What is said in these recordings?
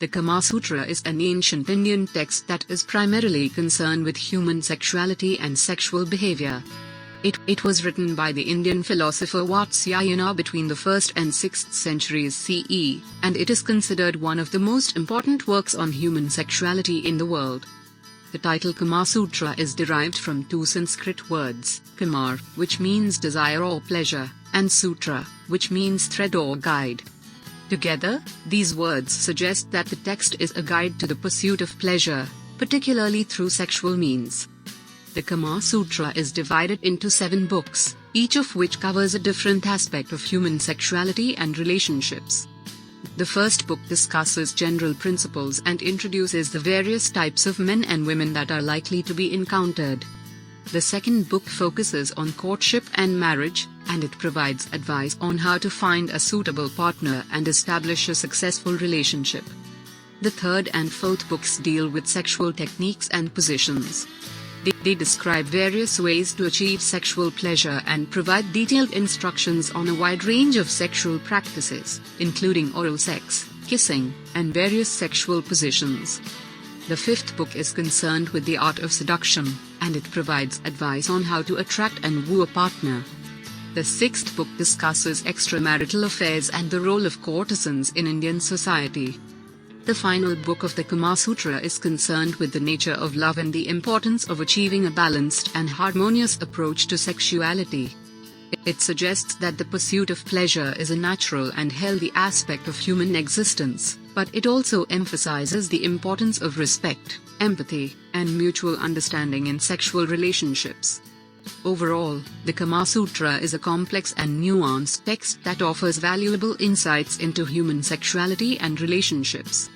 The Kama Sutra is an ancient Indian text that is primarily concerned with human sexuality and sexual behavior. It was written by the Indian philosopher Vatsyayana between the 1st and 6th centuries CE, and it is considered one of the most important works on human sexuality in the world. The title Kama Sutra is derived from two Sanskrit words, Kamar, which means desire or pleasure, and Sutra, which means thread or guide. Together, these words suggest that the text is a guide to the pursuit of pleasure, particularly through sexual means. The Kama Sutra is divided into 7 books, each of which covers a different aspect of human sexuality and relationships. The first book discusses general principles and introduces the various types of men and women that are likely to be encountered. The second book focuses on courtship and marriage, and it provides advice on how to find a suitable partner and establish a successful relationship. The third and fourth books deal with sexual techniques and positions. They describe various ways to achieve sexual pleasure and provide detailed instructions on a wide range of sexual practices, including oral sex, kissing, and various sexual positions. The fifth book is concerned with the art of seduction, and it provides advice on how to attract and woo a partner. The sixth book discusses extramarital affairs and the role of courtesans in Indian society. The final book of the Kama Sutra is concerned with the nature of love and the importance of achieving a balanced and harmonious approach to sexuality. It suggests that the pursuit of pleasure is a natural and healthy aspect of human existence, but it also emphasizes the importance of respect, empathy, and mutual understanding in sexual relationships. Overall, the Kama Sutra is a complex and nuanced text that offers valuable insights into human sexuality and relationships.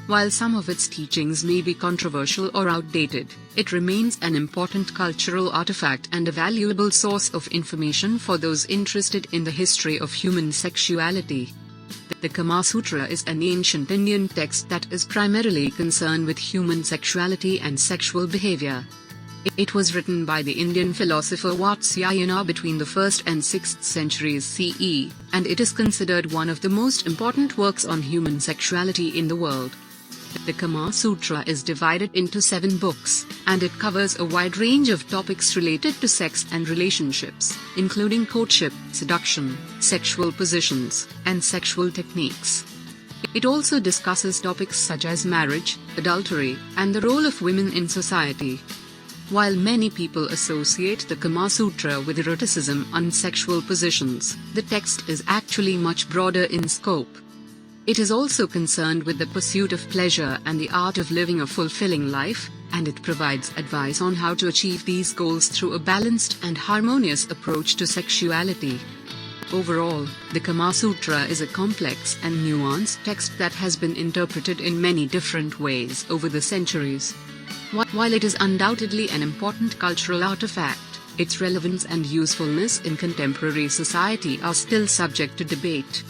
While some of its teachings may be controversial or outdated, it remains an important cultural artifact and a valuable source of information for those interested in the history of human sexuality. The Kama Sutra is an ancient Indian text that is primarily concerned with human sexuality and sexual behavior. It was written by the Indian philosopher Vatsyayana between the 1st and 6th centuries CE, and it is considered one of the most important works on human sexuality in the world. The Kama Sutra is divided into 7 books, and it covers a wide range of topics related to sex and relationships, including courtship, seduction, sexual positions, and sexual techniques. It also discusses topics such as marriage, adultery, and the role of women in society. While many people associate the Kama Sutra with eroticism and sexual positions, the text is actually much broader in scope. It is also concerned with the pursuit of pleasure and the art of living a fulfilling life, and it provides advice on how to achieve these goals through a balanced and harmonious approach to sexuality. Overall, the Kama Sutra is a complex and nuanced text that has been interpreted in many different ways over the centuries. While it is undoubtedly an important cultural artifact, its relevance and usefulness in contemporary society are still subject to debate.